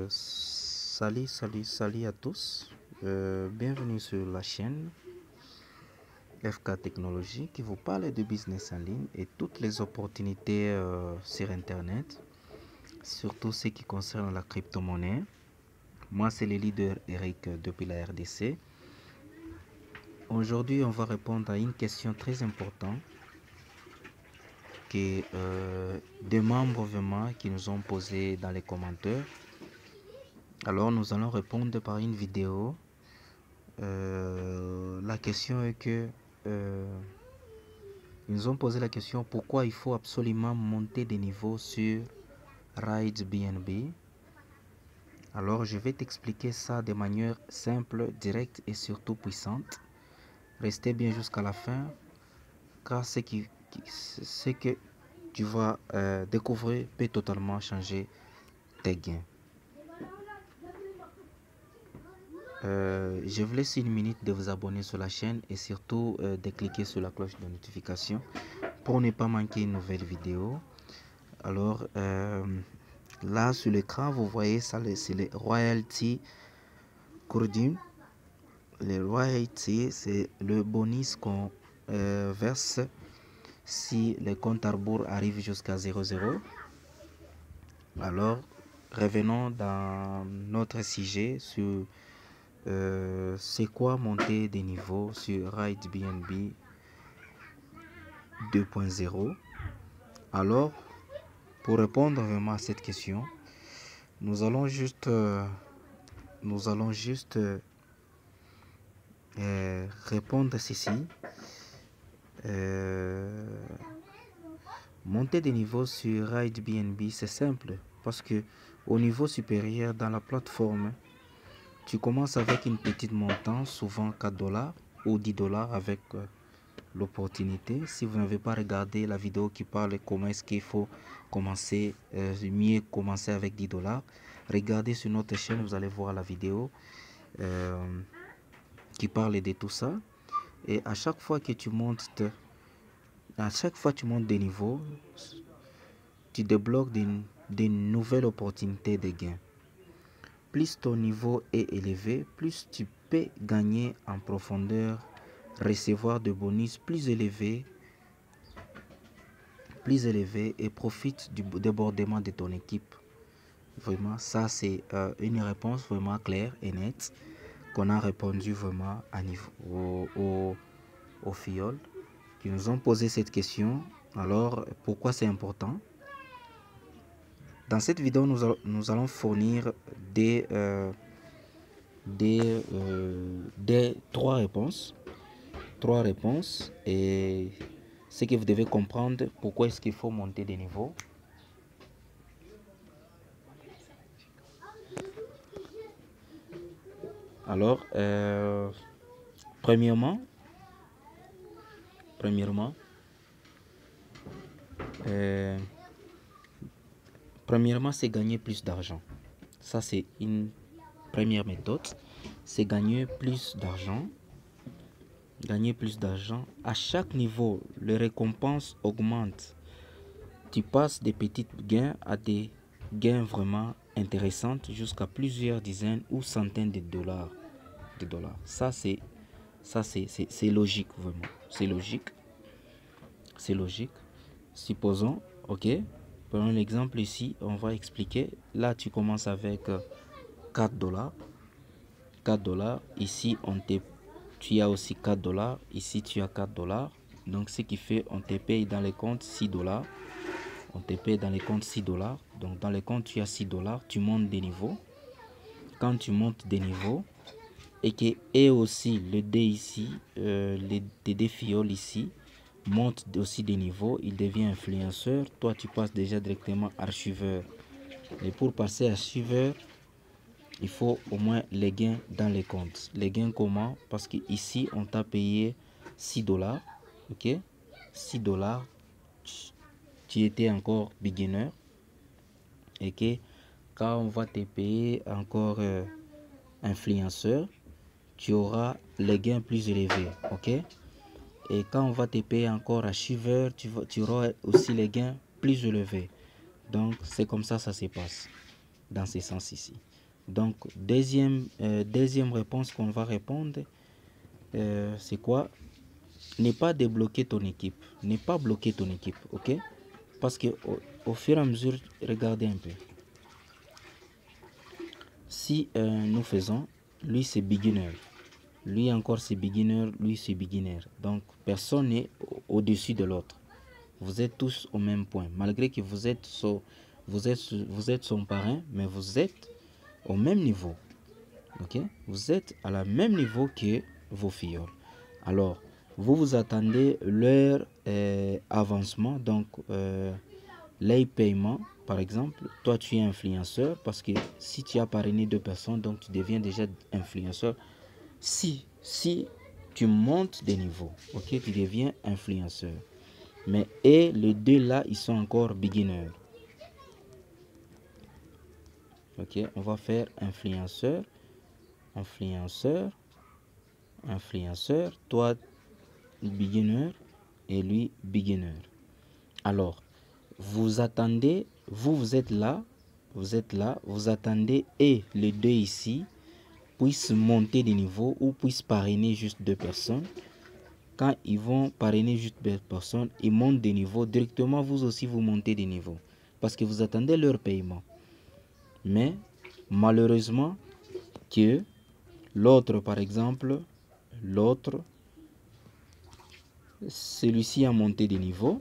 Salut à tous. Bienvenue sur la chaîne FK Technologie qui vous parle de business en ligne et toutes les opportunités sur Internet, surtout ce qui concerne la crypto-monnaie. Moi, c'est le leader Eric depuis la RDC. Aujourd'hui, on va répondre à une question très importante que des membres vraiment qui nous ont posé dans les commentaires. Alors, nous allons répondre par une vidéo. La question est que ils nous ont posé la question pourquoi il faut absolument monter des niveaux sur Ride BNB. Alors je vais t'expliquer ça de manière simple, directe et surtout puissante. Restez bien jusqu'à la fin car ce que tu vas découvrir peut totalement changer tes gains. Je vous laisse une minute de vous abonner sur la chaîne et surtout de cliquer sur la cloche de notification pour ne pas manquer une nouvelle vidéo. Alors là sur l'écran vous voyez ça, c'est les royalties Kurdim. Les royalties, c'est le bonus qu'on verse si le compte à rebours arrive jusqu'à 0,0. Alors revenons dans notre sujet sur c'est quoi monter des niveaux sur Ride BNB 2.0. Alors pour répondre vraiment à cette question, nous allons juste répondre ceci. Monter des niveaux sur Ride BNB, c'est simple parce que au niveau supérieur dans la plateforme, tu commences avec une petite montant, souvent 4 $, ou 10 $ avec l'opportunité. Si vous n'avez pas regardé la vidéo qui parle comment est-ce qu'il faut commencer, mieux commencer avec 10 $, regardez sur notre chaîne, vous allez voir la vidéo qui parle de tout ça. Et à chaque fois que tu montes des niveaux, tu débloques des nouvelles opportunités de gains. Plus ton niveau est élevé, plus tu peux gagner en profondeur, recevoir de bonus plus élevés et profite du débordement de ton équipe. Vraiment, ça c'est une réponse vraiment claire et nette qu'on a répondu vraiment à niveau au filleul qui nous ont posé cette question. Alors, pourquoi c'est important? Dans cette vidéo, nous allons fournir trois réponses. Et ce que vous devez comprendre, pourquoi est-ce qu'il faut monter des niveaux. Alors, premièrement, c'est gagner plus d'argent. Ça, c'est une première méthode. C'est gagner plus d'argent. Gagner plus d'argent. À chaque niveau, les récompenses augmentent. Tu passes des petits gains à des gains vraiment intéressants jusqu'à plusieurs dizaines ou centaines de dollars. Ça, c'est logique, vraiment. C'est logique. Supposons, ok, prenons l'exemple ici, on va expliquer. Là, tu commences avec 4 $. 4 $. Ici, tu as aussi 4 $. Ici, tu as 4 $. Donc, ce qui fait, on te paye dans les comptes 6 $. On te paye dans les comptes 6 $. Donc, dans les comptes, tu as 6 $. Tu montes des niveaux. Quand tu montes des niveaux, et aussi le dé ici, les dés fioles ici, monte aussi des niveaux, il devient influenceur. Toi, tu passes déjà directement archiveur. Et pour passer archiveur, il faut au moins les gains dans les comptes. Les gains comment? Parce que ici on t'a payé 6 $. Ok, 6 $. Tu étais encore beginner. Et que quand on va te payer encore influenceur, tu auras les gains plus élevés. Ok, et quand on va te payer encore archiveur, tu auras aussi les gains plus élevés. Donc c'est comme ça se passe. dans ce sens ici. Donc, deuxième réponse qu'on va répondre, c'est quoi? Ne pas débloquer ton équipe. Ne pas bloquer ton équipe, ok? Parce que au fur et à mesure, regardez un peu. Si nous faisons, lui c'est beginner, lui encore c'est beginner, lui c'est beginner. Donc, personne n'est au-dessus de l'autre. Vous êtes tous au même point. Malgré que vous êtes son parrain, mais vous êtes au même niveau. Ok? Vous êtes à la même niveau que vos filleuls. Alors, vous attendez leur avancement, donc les paiements. Par exemple, toi tu es influenceur parce que si tu as parrainé 2 personnes, donc tu deviens déjà influenceur. Si tu montes des niveaux, ok, tu deviens influenceur. Mais et les deux là, ils sont encore beginners. Ok, on va faire influenceur, toi beginner et lui beginner. Alors, vous attendez, vous êtes là, vous attendez et les deux ici puissent monter de niveau ou puissent parrainer juste 2 personnes. Quand ils vont parrainer juste 2 personnes, ils montent de niveau. Directement, vous aussi, vous montez de niveau. Parce que vous attendez leur paiement. Mais, malheureusement, que l'autre, par exemple, celui-ci a monté de niveau.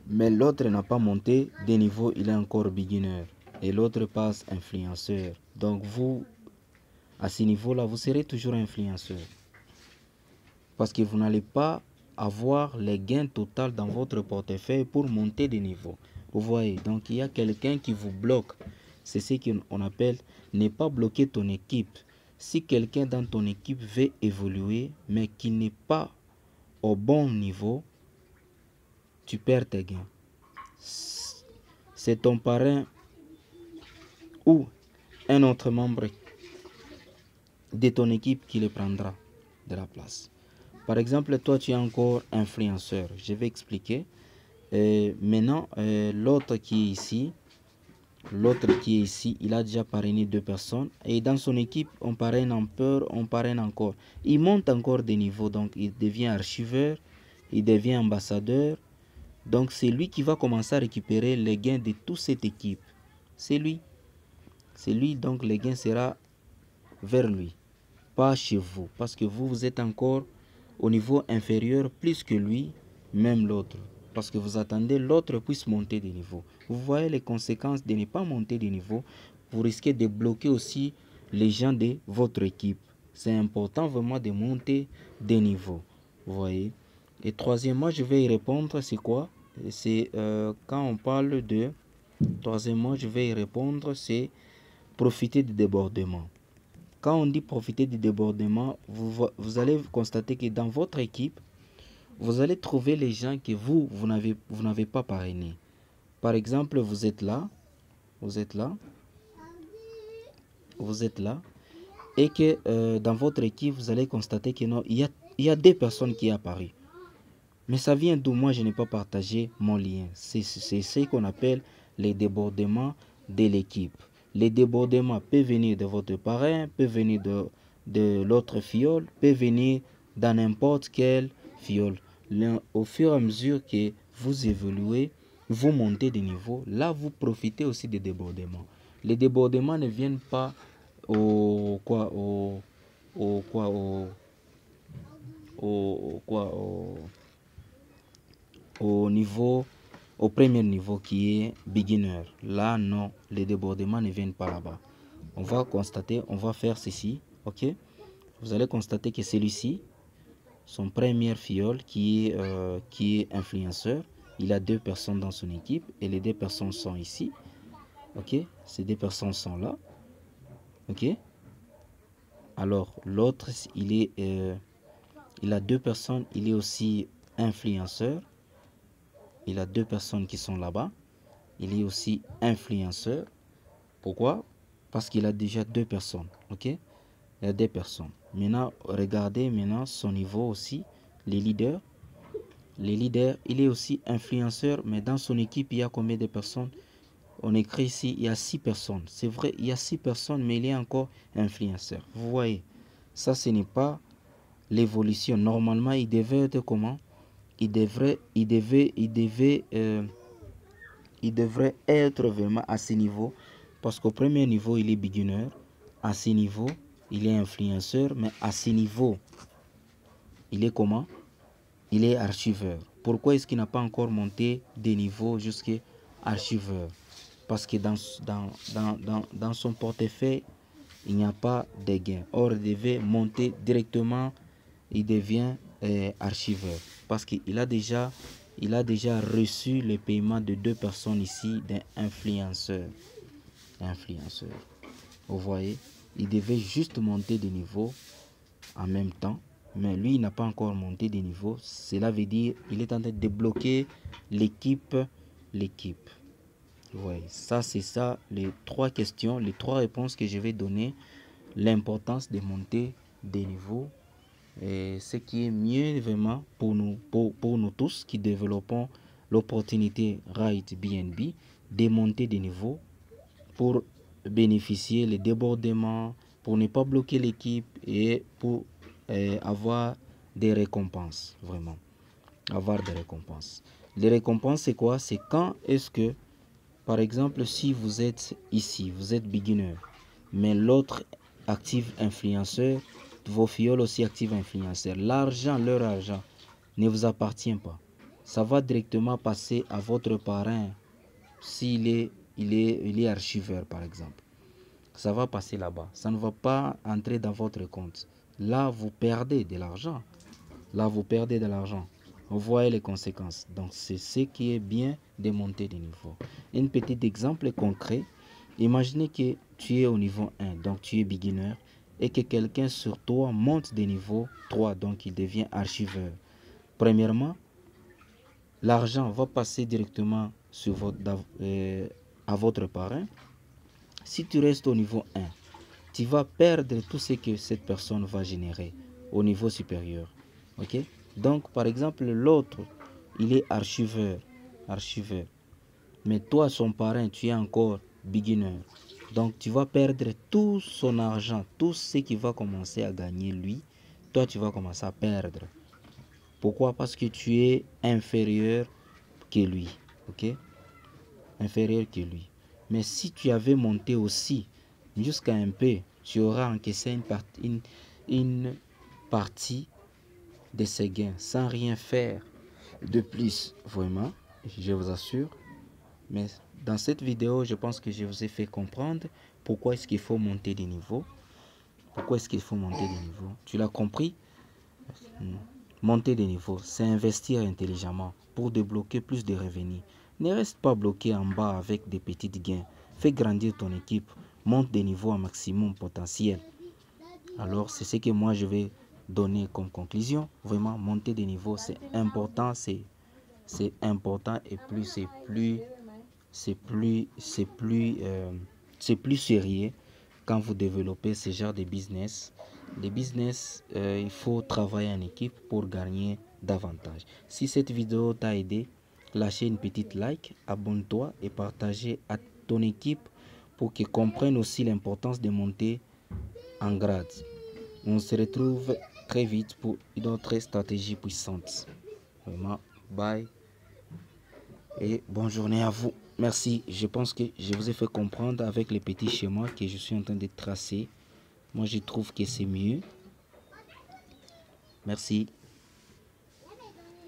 Mais l'autre n'a pas monté de niveau, il est encore beginner. Et l'autre passe influenceur. Donc vous, à ce niveau-là, vous serez toujours influenceur. Parce que vous n'allez pas avoir les gains total dans votre portefeuille pour monter de niveau. Vous voyez, donc il y a quelqu'un qui vous bloque. C'est ce qu'on appelle ne pas bloquer ton équipe. Si quelqu'un dans ton équipe veut évoluer, mais qui n'est pas au bon niveau, tu perds tes gains. C'est ton parrain ou un autre membre de ton équipe qui le prendra de la place. Par exemple, toi, tu es encore influenceur. Je vais expliquer. Maintenant, l'autre qui est ici, il a déjà parrainé 2 personnes. Et dans son équipe, on parraine encore. Il monte encore des niveaux. Donc, il devient archiveur, il devient ambassadeur. Donc, c'est lui qui va commencer à récupérer les gains de toute cette équipe. C'est lui. Donc les gains sera vers lui, pas chez vous. Parce que vous êtes encore au niveau inférieur plus que lui, même l'autre. Parce que vous attendez l'autre puisse monter de niveau. Vous voyez les conséquences de ne pas monter de niveau. Vous risquez de bloquer aussi les gens de votre équipe. C'est important vraiment de monter des niveaux. Vous voyez. Et troisièmement, je vais y répondre, c'est quoi? C'est quand on parle de... Troisièmement, je vais y répondre, c'est profiter du débordement. Quand on dit profiter du débordement, vous allez constater que dans votre équipe, vous allez trouver les gens que vous n'avez pas parrainé. Par exemple, vous êtes là, et que dans votre équipe, vous allez constater que non, il y a 2 personnes qui sont apparues. Mais ça vient d'où? Moi, je n'ai pas partagé mon lien. C'est ce qu'on appelle les débordements de l'équipe. Les débordements peuvent venir de votre parrain, peuvent venir de l'autre fiole, peuvent venir dans n'importe quel fiole. Au fur et à mesure que vous évoluez, vous montez de niveau, là vous profitez aussi des débordements. Les débordements ne viennent pas au niveau, au premier niveau qui est beginner. Là, non, les débordements ne viennent pas là-bas. On va constater, on va faire ceci, ok? Vous allez constater que celui-ci, son premier fiole qui est influenceur, il a 2 personnes dans son équipe et les 2 personnes sont ici, ok? Ces 2 personnes sont là, ok? Alors, l'autre, il a 2 personnes, il est aussi influenceur. Il a 2 personnes qui sont là-bas. Il est aussi influenceur. Pourquoi? Parce qu'il a déjà 2 personnes. Ok? Il y a 2 personnes. Maintenant, regardez maintenant son niveau aussi. Les leaders. Les leaders, il est aussi influenceur. Mais dans son équipe, il y a combien de personnes? on écrit ici, il y a 6 personnes. C'est vrai, il y a 6 personnes, mais il y a encore influenceur. Vous voyez, ça, ce n'est pas l'évolution. Normalement, il devait être comment? Il devrait être vraiment à ce niveau. Parce qu'au premier niveau, il est beginner. À ce niveau, il est influenceur. Mais à ce niveau, il est comment? Il est archiveur. Pourquoi est-ce qu'il n'a pas encore monté des niveaux jusqu'à archiveur? Parce que dans son portefeuille, il n'y a pas de gain. Or, il devait monter directement, il devient archiveur. Parce qu'il a déjà reçu le paiement de 2 personnes ici, d'un influenceur. Vous voyez, il devait juste monter de niveau en même temps. Mais lui, il n'a pas encore monté de niveau. Cela veut dire qu'il est en train de débloquer l'équipe. Oui, ça c'est ça, les 3 questions, les 3 réponses que je vais donner. L'importance de monter des niveaux. Et ce qui est mieux vraiment pour nous tous qui développons l'opportunité Ride BNB, de monter des niveaux pour bénéficier les débordements, pour ne pas bloquer l'équipe et pour avoir des récompenses, vraiment. Avoir des récompenses. Les récompenses, c'est quoi? C'est quand est-ce que, par exemple, si vous êtes ici, vous êtes beginner, mais l'autre active influenceur, vos filles aussi active influenceur, leur argent ne vous appartient pas. Ça va directement passer à votre parrain s'il est archiveur, par exemple. Ça va passer là-bas. Ça ne va pas entrer dans votre compte. Là, vous perdez de l'argent. Vous voyez les conséquences. Donc, c'est ce qui est bien de monter de niveau. Un petit exemple concret. Imaginez que tu es au niveau 1, donc tu es beginner, et que quelqu'un sur toi monte de niveau 3, donc il devient archiveur. Premièrement, l'argent va passer directement à votre parrain. Si tu restes au niveau 1, tu vas perdre tout ce que cette personne va générer au niveau supérieur. Ok? Donc, par exemple, l'autre, il est archiveur. Mais toi, son parrain, tu es encore beginner. Donc, tu vas perdre tout son argent, tout ce qu'il va commencer à gagner lui. Toi, tu vas commencer à perdre. Pourquoi? Parce que tu es inférieur que lui. Ok? Inférieur que lui. Mais si tu avais monté aussi jusqu'à un peu, tu auras encaissé une partie de ses gains sans rien faire de plus, vraiment, je vous assure. Mais dans cette vidéo, je pense que je vous ai fait comprendre pourquoi est-ce qu'il faut monter des niveaux. Tu l'as compris? Monter des niveaux, c'est investir intelligemment pour débloquer plus de revenus. Ne reste pas bloqué en bas avec des petits gains. Fais grandir ton équipe. Monte des niveaux à maximum potentiel. Alors, c'est ce que moi je vais donner comme conclusion. Vraiment, monter des niveaux, c'est important. C'est important et plus c'est plus sérieux quand vous développez ce genre de business. Les business, il faut travailler en équipe pour gagner davantage. Si cette vidéo t'a aidé, lâchez une petite like, abonne-toi et partagez à ton équipe pour qu'ils comprennent aussi l'importance de monter en grade. On se retrouve très vite pour une autre stratégie puissante. Vraiment, bye et bonne journée à vous. Merci. Je pense que je vous ai fait comprendre avec les petits schémas que je suis en train de tracer. Moi, je trouve que c'est mieux. Merci.